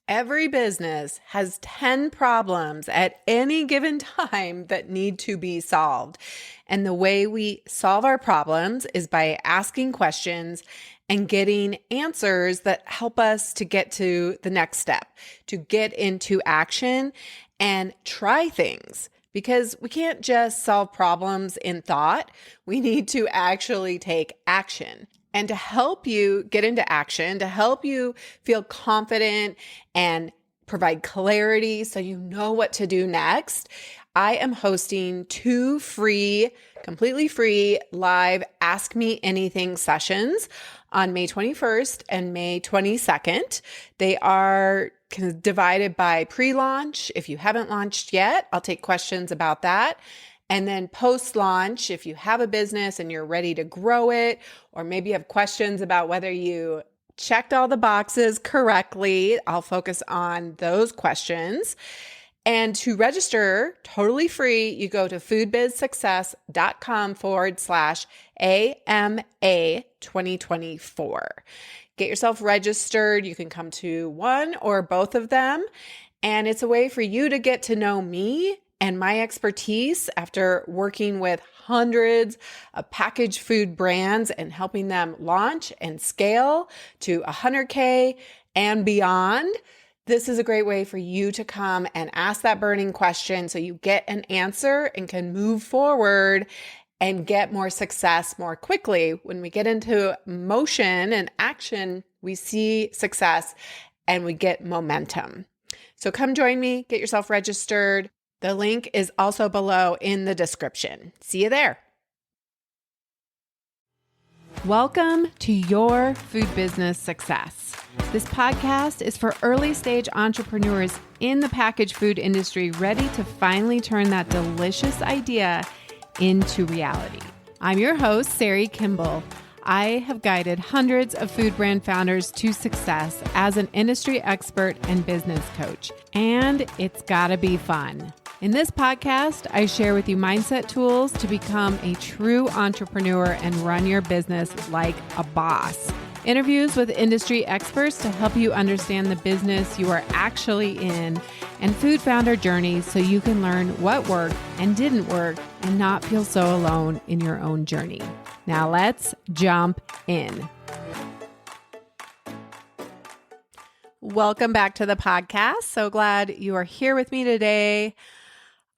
Every business has 10 problems at any given time that need to be solved. And the way we solve our problems is by asking questions and getting answers that help us to get to the next step, to get into action and try things. Because we can't just solve problems in thought. We need to actually take action. And to help you get into action, to help you feel confident and provide clarity so you know what to do next, I am hosting 2 completely free live Ask Me Anything sessions on May 21st and May 22nd. They are kind of divided by pre-launch. If you haven't launched yet, I'll take questions about that. And then post-launch, if you have a business and you're ready to grow it, or maybe you have questions about whether you checked all the boxes correctly, I'll focus on those questions. And to register totally free, you go to foodbizsuccess.com/AMA 2024. Get yourself registered. You can come to one or both of them. And it's a way for you to get to know me and my expertise after working with hundreds of packaged food brands and helping them launch and scale to 100K and beyond. This is a great way for you to come and ask that burning question so you get an answer and can move forward and get more success more quickly. When we get into motion and action, we see success and we get momentum. So come join me, get yourself registered. The link is also below in the description. See you there. Welcome to Your Food Business Success. This podcast is for early stage entrepreneurs in the packaged food industry ready to finally turn that delicious idea into reality. I'm your host, Sari Kimball. I have guided hundreds of food brand founders to success as an industry expert and business coach, and it's gotta be fun. In this podcast, I share with you mindset tools to become a true entrepreneur and run your business like a boss. Interviews with industry experts to help you understand the business you are actually in, and food founder journeys so you can learn what worked and didn't work and not feel so alone in your own journey. Now let's jump in. Welcome back to the podcast. So glad you are here with me today.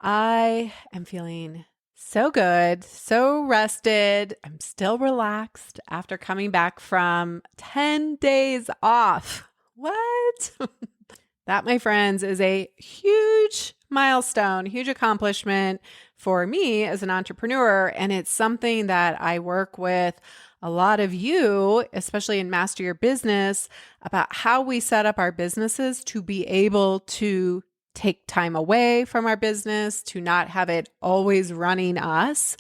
I am feeling so good, so rested. I'm still relaxed after coming back from 10 days off. What? That, my friends, is a huge milestone, huge accomplishment for me as an entrepreneur. And it's something that I work with a lot of you, especially in Master Your Business, about how we set up our businesses to be able to take time away from our business, to not have it always running us.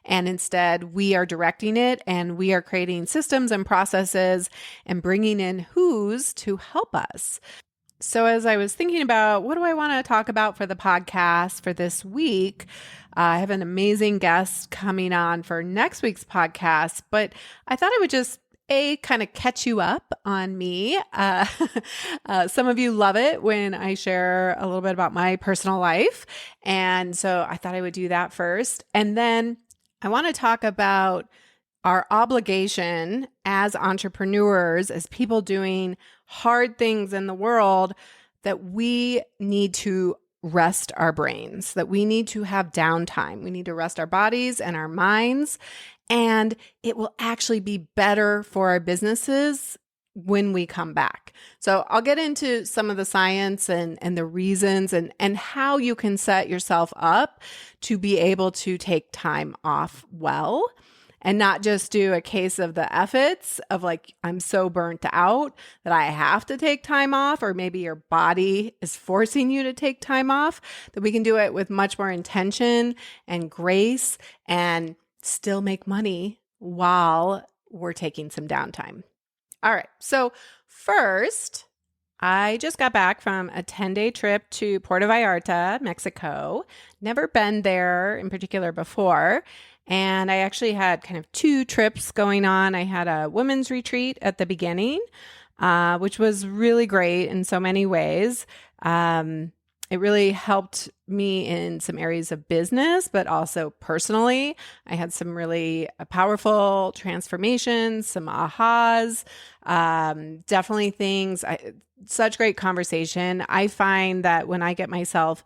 And instead, we are directing it and we are creating systems and processes and bringing in who's to help us. So as I was thinking about what do I want to talk about for the podcast for this week, I have an amazing guest coming on for next week's podcast, but I thought I would just kind of catch you up on me. Some of you love it when I share a little bit about my personal life. And so I thought I would do that first. And then I want to talk about our obligation as entrepreneurs, as people doing hard things in the world, that we need to rest our brains, that we need to have downtime. We need to rest our bodies and our minds. And it will actually be better for our businesses when we come back. So I'll get into some of the science and the reasons and how you can set yourself up to be able to take time off well and not just do a case of the efforts of like, I'm so burnt out that I have to take time off, or maybe your body is forcing you to take time off, that we can do it with much more intention and grace and still make money while we're taking some downtime. All right. So first, I just got back from a 10-day trip to Puerto Vallarta, Mexico. Never been there in particular before. And I actually had kind of 2 trips going on. I had a women's retreat at the beginning which was really great in so many ways. It really helped me in some areas of business, but also personally. I had some really powerful transformations, some ahas, definitely such great conversation. I find that when I get myself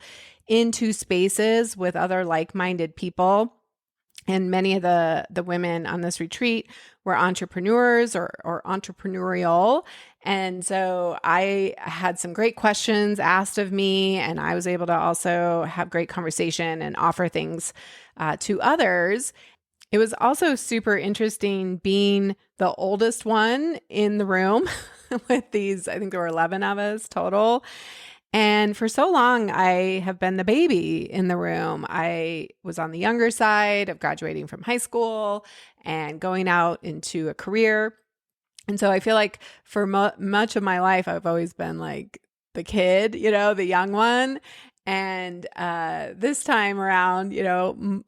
into spaces with other like-minded people, and many of the women on this retreat were entrepreneurs or entrepreneurial. And so I had some great questions asked of me, and I was able to also have great conversation and offer things to others. It was also super interesting being the oldest one in the room with these, I think there were 11 of us total. And for so long, I have been the baby in the room. I was on the younger side of graduating from high school and going out into a career. And so I feel like for much of my life, I've always been like the kid, the young one. And this time around,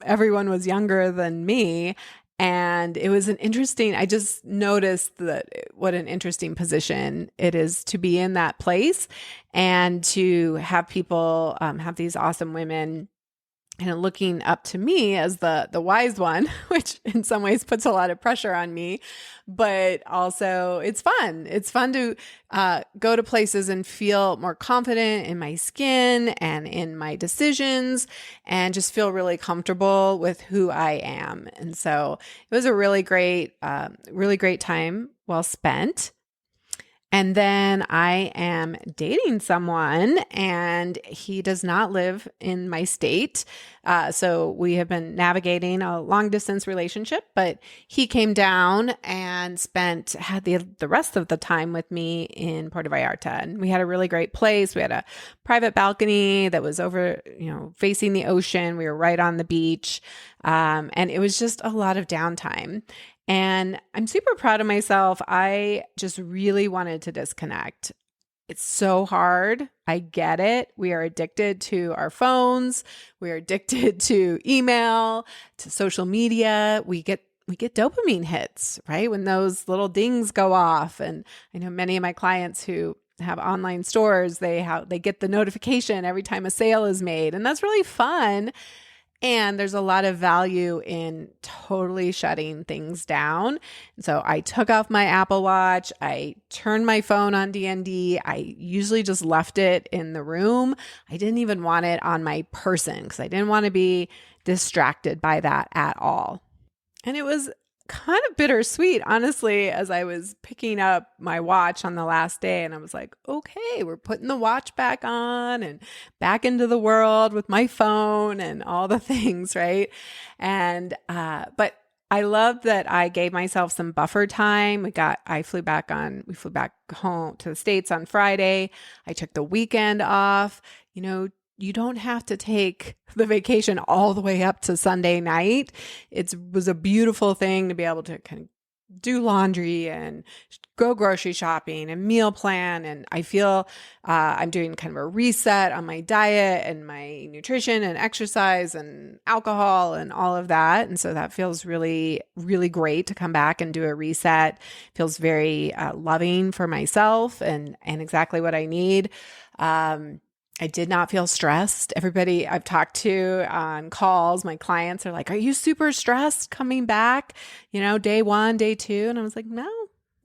everyone was younger than me. And it was I just noticed that what an interesting position it is to be in that place and to have people, have these awesome women and looking up to me as the wise one, which in some ways puts a lot of pressure on me, but also it's fun. It's fun to go to places and feel more confident in my skin and in my decisions and just feel really comfortable with who I am. And so it was a really great time well spent. And then I am dating someone and he does not live in my state. So we have been navigating a long distance relationship, but he came down and had the rest of the time with me in Puerto Vallarta. And we had a really great place. We had a private balcony that was over, facing the ocean. We were right on the beach. And it was just a lot of downtime. And I'm super proud of myself. I just really wanted to disconnect. It's so hard. I get it. We are addicted to our phones. We are addicted to email, to social media. We get dopamine hits, right? When those little dings go off. And I know many of my clients who have online stores, they get the notification every time a sale is made. And that's really fun. And there's a lot of value in totally shutting things down. So I took off my Apple Watch. I turned my phone on DND. I usually just left it in the room. I didn't even want it on my person because I didn't want to be distracted by that at all. And it was kind of bittersweet, honestly, as I was picking up my watch on the last day and I was like, okay, we're putting the watch back on and back into the world with my phone and all the things, right? And, but I love that I gave myself some buffer time. We flew back home to the States on Friday. I took the weekend off. You don't have to take the vacation all the way up to Sunday night. It was a beautiful thing to be able to kind of do laundry and go grocery shopping and meal plan. And I feel I'm doing kind of a reset on my diet and my nutrition and exercise and alcohol and all of that. And so that feels really, really great to come back and do a reset. Feels very loving for myself and exactly what I need. I did not feel stressed. Everybody I've talked to on calls, my clients are like, are you super stressed coming back? Day 1, day 2. And I was like, no,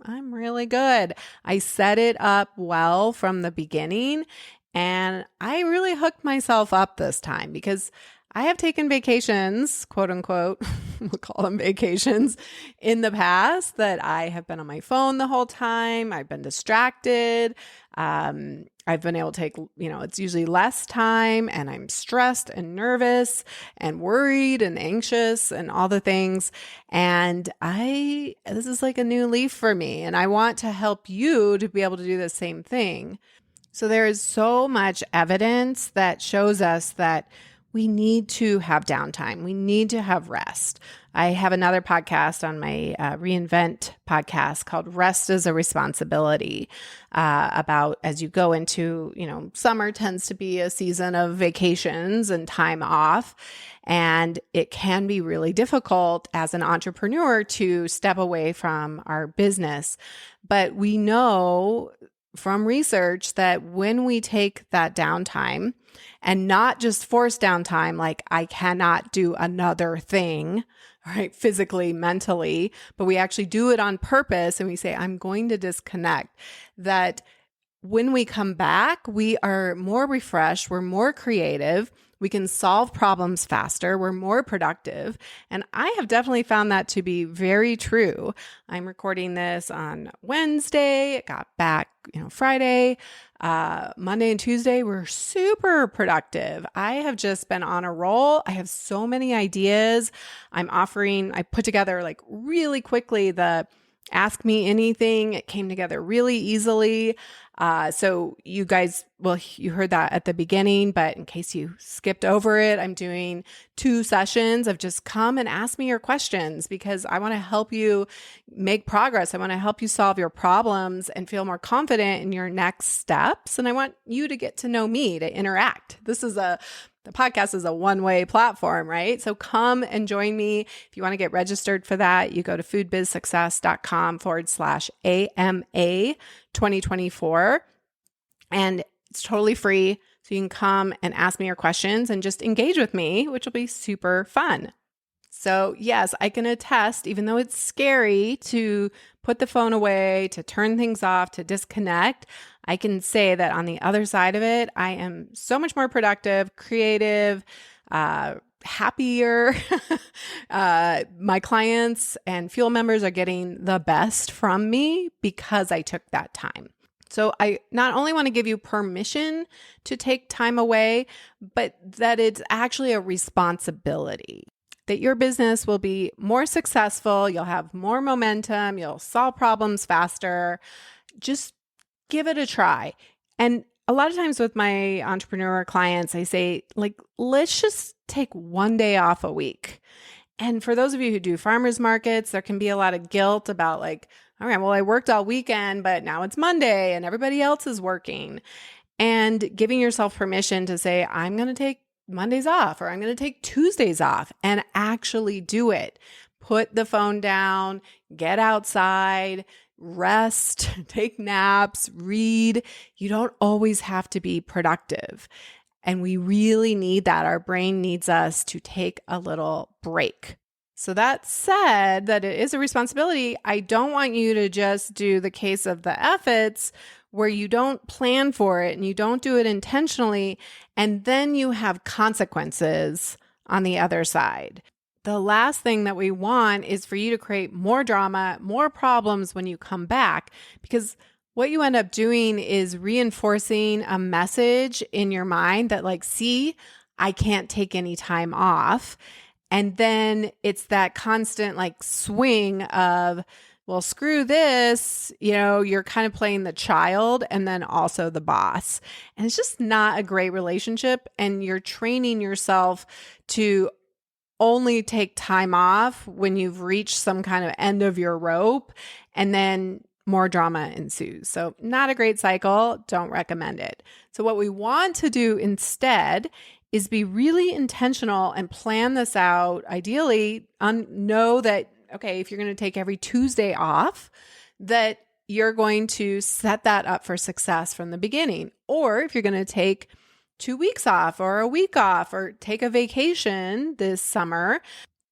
I'm really good. I set it up well from the beginning and I really hooked myself up this time because I have taken vacations, quote unquote, we'll call them vacations in the past that I have been on my phone the whole time. I've been distracted. I've been able to take, it's usually less time and I'm stressed and nervous and worried and anxious and all the things. And this is like a new leaf for me and I want to help you to be able to do the same thing. So there is so much evidence that shows us that we need to have downtime. We need to have rest. I have another podcast on my Reinvent podcast called Rest as a Responsibility, about as you go into, summer tends to be a season of vacations and time off. And it can be really difficult as an entrepreneur to step away from our business. But we know from research that when we take that downtime, and not just forced downtime, like I cannot do another thing, right? Physically, mentally, but we actually do it on purpose and we say, I'm going to disconnect, that when we come back, we are more refreshed, we're more creative, we can solve problems faster, we're more productive. And I have definitely found that to be very true. I'm recording this on Wednesday. It got back, Friday. Monday and Tuesday were super productive. I have just been on a roll. I have so many ideas. I put together like really quickly the Ask Me Anything. It came together really easily. So you guys, you heard that at the beginning, but in case you skipped over it, I'm doing 2 sessions of just come and ask me your questions because I want to help you make progress. I want to help you solve your problems and feel more confident in your next steps. And I want you to get to know me, to interact. The podcast is a one-way platform, right? So come and join me. If you want to get registered for that, you go to foodbizsuccess.com/AMA 2024. And it's totally free. So you can come and ask me your questions and just engage with me, which will be super fun. So yes, I can attest, even though it's scary to put the phone away, to turn things off, to disconnect, I can say that on the other side of it, I am so much more productive, creative, happier. My clients and Fuel members are getting the best from me because I took that time. So I not only want to give you permission to take time away, but that it's actually a responsibility. That your business will be more successful, you'll have more momentum, you'll solve problems faster. Just give it a try. And a lot of times with my entrepreneur clients, I say, let's just take one day off a week. And for those of you who do farmers markets, there can be a lot of guilt about all right, well, I worked all weekend, but now it's Monday and everybody else is working. And giving yourself permission to say, I'm going to take Mondays off, or I'm going to take Tuesdays off, and actually do it. Put the phone down, get outside, rest, take naps, read. You don't always have to be productive. And we really need that. Our brain needs us to take a little break. So that said, that it is a responsibility, I don't want you to just do the case of the efforts where you don't plan for it and you don't do it intentionally, and then you have consequences on the other side. The last thing that we want is for you to create more drama, more problems when you come back, because what you end up doing is reinforcing a message in your mind that see, I can't take any time off. And then it's that constant swing of, well, screw this, you're kind of playing the child and then also the boss. And it's just not a great relationship. And you're training yourself to only take time off when you've reached some kind of end of your rope, and then more drama ensues. So not a great cycle. Don't recommend it. So what we want to do instead is be really intentional and plan this out. Ideally, know that, okay, if you're going to take every Tuesday off, that you're going to set that up for success from the beginning. Or if you're going to take 2 weeks off or a week off or take a vacation this summer,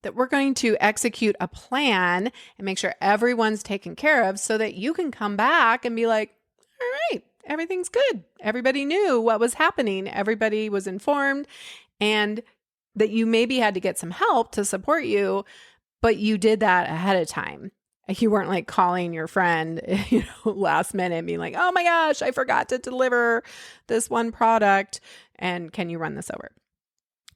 that we're going to execute a plan and make sure everyone's taken care of so that you can come back and be like, all right, everything's good. Everybody knew what was happening. Everybody was informed, and that you maybe had to get some help to support you, but you did that ahead of time. You weren't calling your friend, last minute being like, oh my gosh, I forgot to deliver this one product. And can you run this over?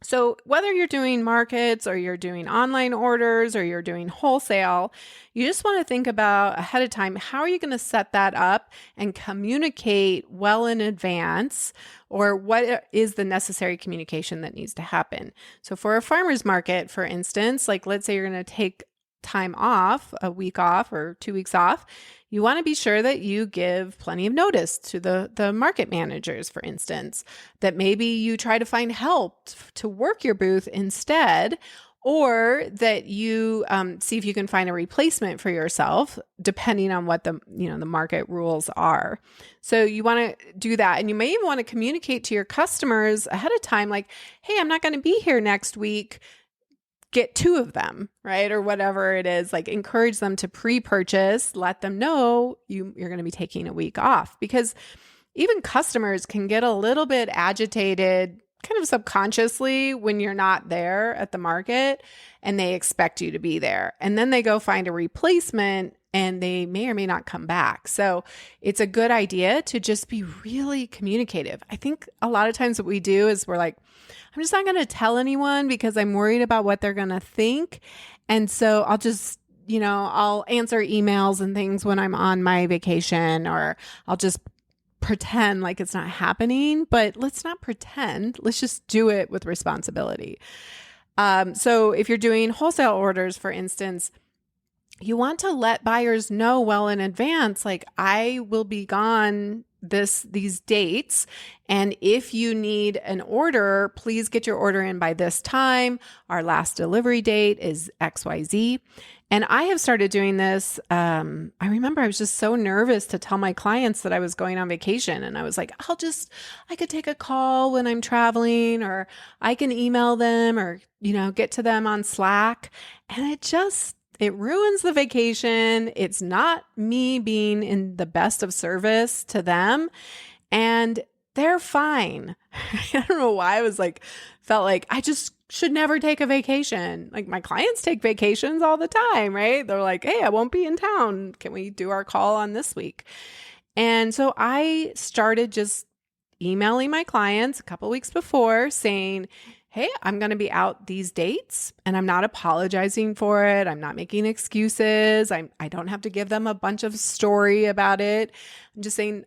So whether you're doing markets or you're doing online orders or you're doing wholesale, you just want to think about ahead of time, how are you going to set that up and communicate well in advance, or what is the necessary communication that needs to happen? So for a farmer's market, for instance, like let's say you're going to take time off, a week off or 2 weeks off, you want to be sure that you give plenty of notice to the market managers, for instance, that maybe you try to find help to work your booth instead, or that you see if you can find a replacement for yourself, depending on what the market rules are. So you want to do that, and you may even want to communicate to your customers ahead of time, like, "Hey, I'm not going to be here next week. Get 2 of them," right? Or whatever it is, like encourage them to pre-purchase, let them know you're going to be taking a week off, because even customers can get a little bit agitated kind of subconsciously when you're not there at the market and they expect you to be there. And then they go find a replacement and they may or may not come back. So it's a good idea to just be really communicative. I think a lot of times what we do is we're like, I'm just not going to tell anyone because I'm worried about what they're going to think. And so I'll just, I'll answer emails and things when I'm on my vacation, or I'll just pretend like it's not happening. But let's not pretend. Let's just do it with responsibility. So if you're doing wholesale orders, for instance, you want to let buyers know well in advance, like, I will be gone these dates, and if you need an order, please get your order in by this time. Our last delivery date is XYZ. And I have started doing this. I remember I was just so nervous to tell my clients that I was going on vacation, and I was like, I could take a call when I'm traveling, or I can email them, or get to them on Slack, and it ruins the vacation. It's not me being in the best of service to them, and they're fine. I don't know why felt like I just should never take a vacation. Like, my clients take vacations all the time, right? They're like, "Hey, I won't be in town. Can we do our call on this week?" And so I started just emailing my clients a couple weeks before saying, "Hey, I'm going to be out these dates, and I'm not apologizing for it. I'm not making excuses. I don't have to give them a bunch of story about it. I'm just saying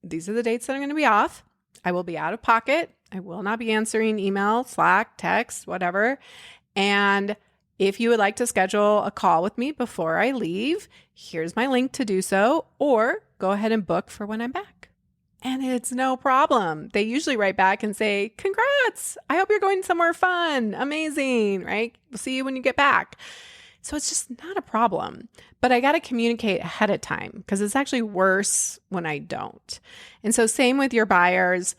these are the dates that I'm going to be off. I will be out of pocket. I will not be answering email, Slack, text, whatever. And if you would like to schedule a call with me before I leave, here's my link to do so, or go ahead and book for when I'm back." And it's no problem. They usually write back and say, "Congrats. I hope you're going somewhere fun. Amazing," right? "We'll see you when you get back." So it's just not a problem. But I got to communicate ahead of time, because it's actually worse when I don't. And so same with your buyers.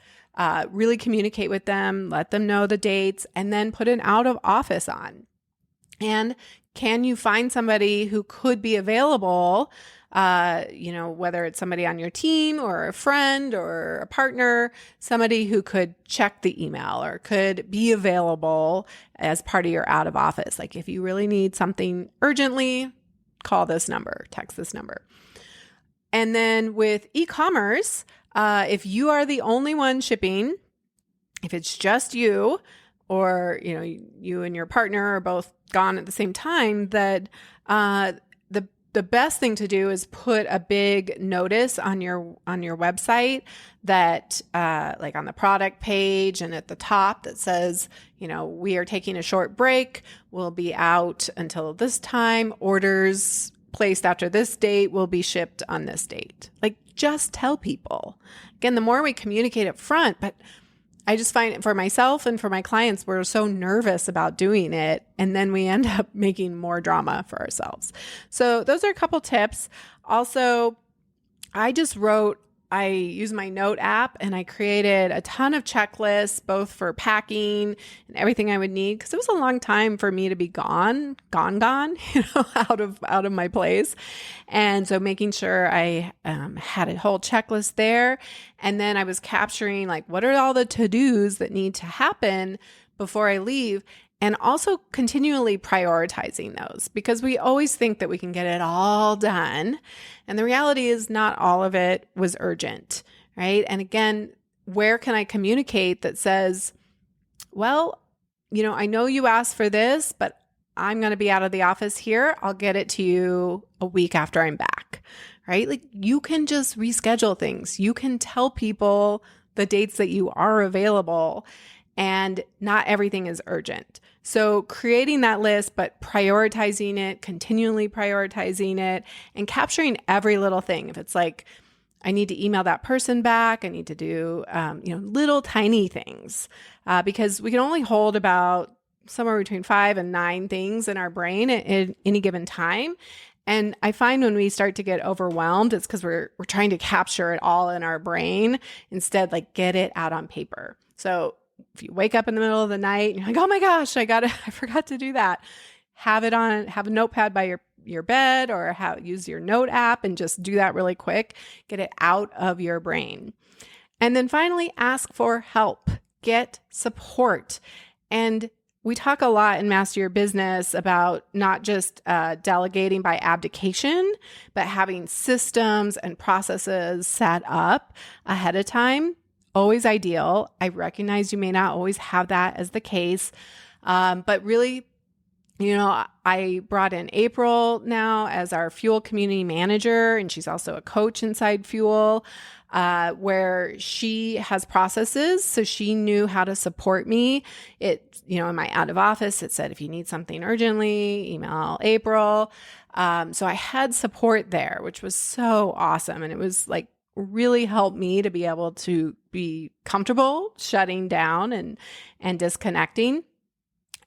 Really communicate with them, let them know the dates, and then put an out of office on. And can you find somebody who could be available, whether it's somebody on your team or a friend or a partner, somebody who could check the email or could be available as part of your out of office. Like, if you really need something urgently, call this number, text this number. And then with e-commerce, if you are the only one shipping, if it's just you, or you and your partner are both gone at the same time, that the best thing to do is put a big notice on your website that like on the product page and at the top that says, "We are taking a short break. We'll be out until this time. Orders placed after this date will be shipped on this date." Like, just tell people. Again, the more we communicate up front, but I just find for myself and for my clients, we're so nervous about doing it, and then we end up making more drama for ourselves. So those are a couple tips. Also, I use my note app, and I created a ton of checklists, both for packing and everything I would need, because it was a long time for me to be gone, out of my place. And so making sure I had a whole checklist there. And then I was capturing, like, what are all the to-dos that need to happen before I leave, and also continually prioritizing those, because we always think that we can get it all done. And the reality is not all of it was urgent, right? And again, where can I communicate that says, well, I know you asked for this, but I'm going to be out of the office here. I'll get it to you a week after I'm back, right? Like you can just reschedule things. You can tell people the dates that you are available, and not everything is urgent. So creating that list, but prioritizing it, continually prioritizing it, and capturing every little thing. If it's like, I need to email that person back, I need to do, little tiny things, because we can only hold about somewhere between 5 and 9 things in our brain at any given time. And I find when we start to get overwhelmed, it's because we're trying to capture it all in our brain instead, like get it out on paper. So if you wake up in the middle of the night and you're like, oh my gosh, I forgot to do that. Have a notepad by your bed, or use your note app and just do that really quick. Get it out of your brain. And then finally, ask for help. Get support. And we talk a lot in Master Your Business about not just delegating by abdication, but having systems and processes set up ahead of time. Always ideal. I recognize you may not always have that as the case, but really, I brought in April now as our Fuel community manager, and she's also a coach inside Fuel, where she has processes. So she knew how to support me. In my out of office, it said, if you need something urgently, email April. So I had support there, which was so awesome. And it was like really helped me to be able to be comfortable shutting down and disconnecting.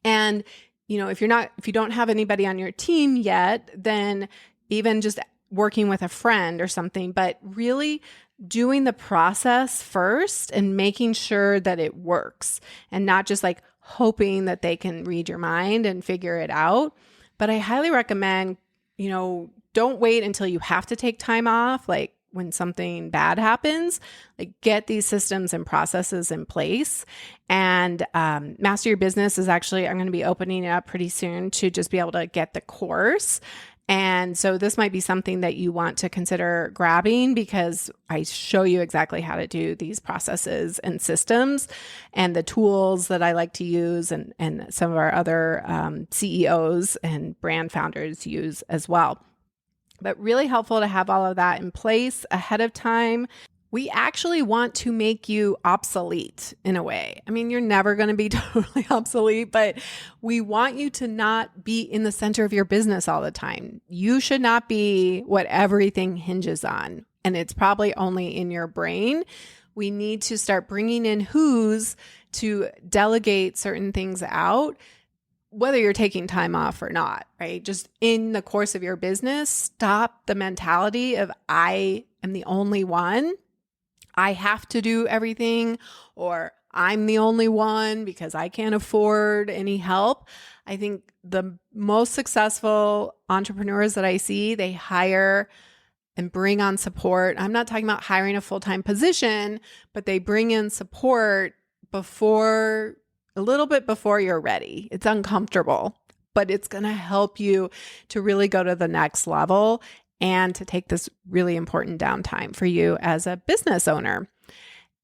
And if you don't have anybody on your team yet, then even just working with a friend or something, but really doing the process first and making sure that it works, and not just like hoping that they can read your mind and figure it out. But I highly recommend, don't wait until you have to take time off. Like when something bad happens, like get these systems and processes in place. And Master Your Business is actually, I'm going to be opening it up pretty soon to just be able to get the course. And so this might be something that you want to consider grabbing, because I show you exactly how to do these processes and systems and the tools that I like to use, and some of our other CEOs and brand founders use as well. But really helpful to have all of that in place ahead of time. We actually want to make you obsolete in a way. I mean, you're never going to be totally obsolete, but we want you to not be in the center of your business all the time. You should not be what everything hinges on, and it's probably only in your brain. We need to start bringing in who's to delegate certain things out, whether you're taking time off or not, right? Just in the course of your business, stop the mentality of I am the only one. I have to do everything, or I'm the only one because I can't afford any help. I think the most successful entrepreneurs that I see, they hire and bring on support. I'm not talking about hiring a full-time position, but they bring in support a little bit before you're ready. It's uncomfortable, but it's going to help you to really go to the next level and to take this really important downtime for you as a business owner.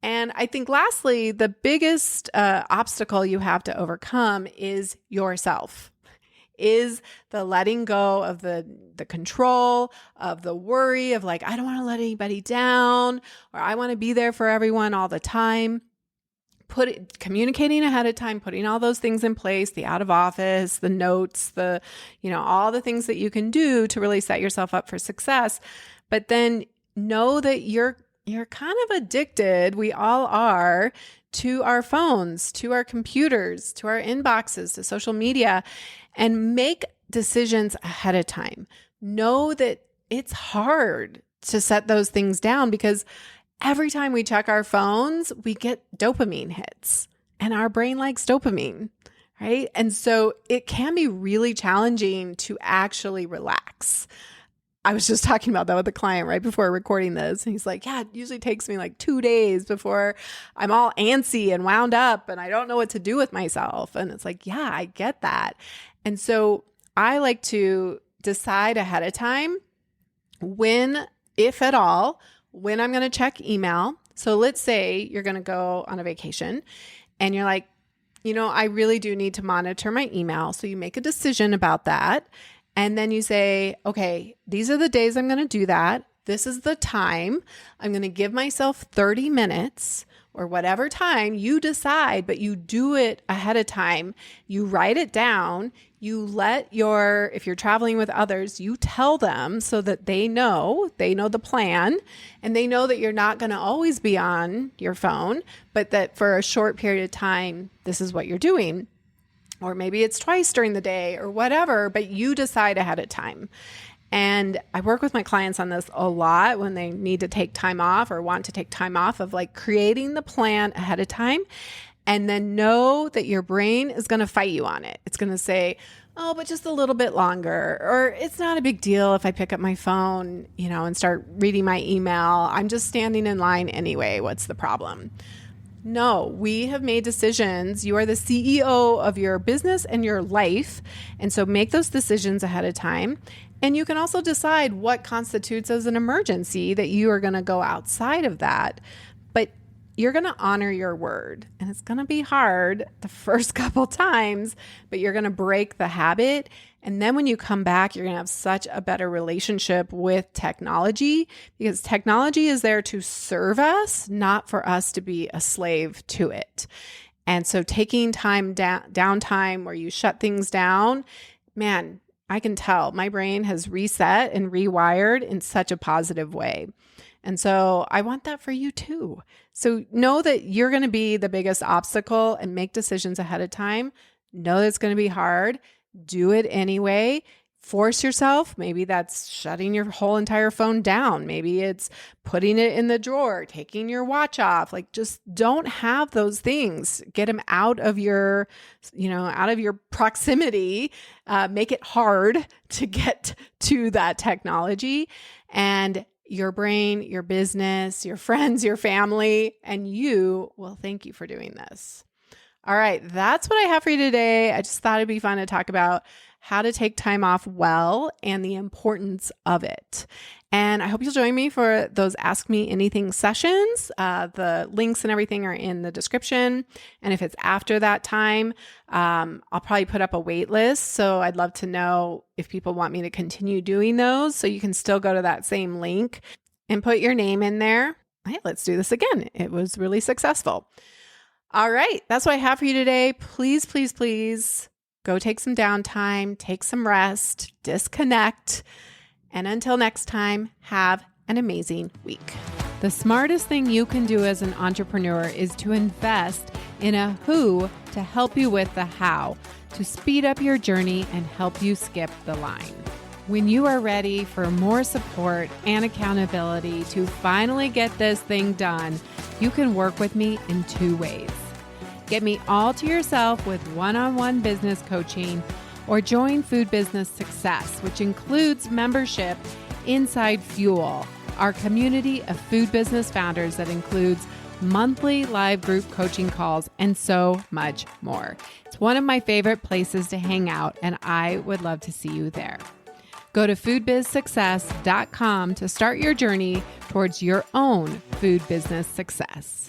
And I think lastly, the biggest obstacle you have to overcome is yourself, is the letting go of the control, of the worry of like, I don't want to let anybody down, or I want to be there for everyone all the time. Communicating ahead of time, putting all those things in place, the out of office, the notes, all the things that you can do to really set yourself up for success. But then know that you're kind of addicted, we all are, to our phones, to our computers, to our inboxes, to social media, and make decisions ahead of time. Know that it's hard to set those things down, because every time we check our phones, we get dopamine hits, and our brain likes dopamine, right? And so it can be really challenging to actually relax. I was just talking about that with a client right before recording this. And he's like, yeah, it usually takes me like 2 days before I'm all antsy and wound up and I don't know what to do with myself. And it's like, yeah, I get that. And so I like to decide ahead of time when, if at all, when I'm going to check email. So let's say you're going to go on a vacation and you're like, I really do need to monitor my email. So you make a decision about that. And then you say, okay, these are the days I'm going to do that. This is the time. I'm going to give myself 30 minutes or whatever time you decide, but you do it ahead of time. You write it down. You if you're traveling with others, you tell them so that they know the plan, and they know that you're not going to always be on your phone, but that for a short period of time, this is what you're doing. Or maybe it's twice during the day or whatever, but you decide ahead of time. And I work with my clients on this a lot when they need to take time off or want to take time off, of like creating the plan ahead of time. And then know that your brain is going to fight you on it. It's going to say, oh, but just a little bit longer. Or it's not a big deal if I pick up my phone, and start reading my email. I'm just standing in line anyway. What's the problem? No, we have made decisions. You are the CEO of your business and your life. And so make those decisions ahead of time. And you can also decide what constitutes as an emergency, that you are going to go outside of that. But you're going to honor your word. And it's going to be hard the first couple times, but you're going to break the habit. And then when you come back, you're going to have such a better relationship with technology, because technology is there to serve us, not for us to be a slave to it. And so taking downtime where you shut things down, man, I can tell my brain has reset and rewired in such a positive way. And so I want that for you too. So know that you're going to be the biggest obstacle, and make decisions ahead of time. Know that it's going to be hard. Do it anyway. Force yourself. Maybe that's shutting your whole entire phone down. Maybe it's putting it in the drawer, taking your watch off. Like, just don't have those things. Get them out of your, out of your proximity. Make it hard to get to that technology, and your brain, your business, your friends, your family, and you will thank you for doing this. All right, that's what I have for you today. I just thought it'd be fun to talk about how to take time off well and the importance of it. And I hope you'll join me for those Ask Me Anything sessions. The links and everything are in the description. And if it's after that time, I'll probably put up a wait list. So I'd love to know if people want me to continue doing those. So you can still go to that same link and put your name in there. Hey, let's do this again. It was really successful. All right, that's what I have for you today. Please, please, please go take some downtime, take some rest, disconnect. And until next time, have an amazing week. The smartest thing you can do as an entrepreneur is to invest in a who to help you with the how, to speed up your journey and help you skip the line. When you are ready for more support and accountability to finally get this thing done, you can work with me in 2 ways. Get me all to yourself with one-on-one business coaching, or join Food Business Success, which includes membership inside Fuel, our community of food business founders that includes monthly live group coaching calls and so much more. It's one of my favorite places to hang out, and I would love to see you there. Go to foodbizsuccess.com to start your journey towards your own food business success.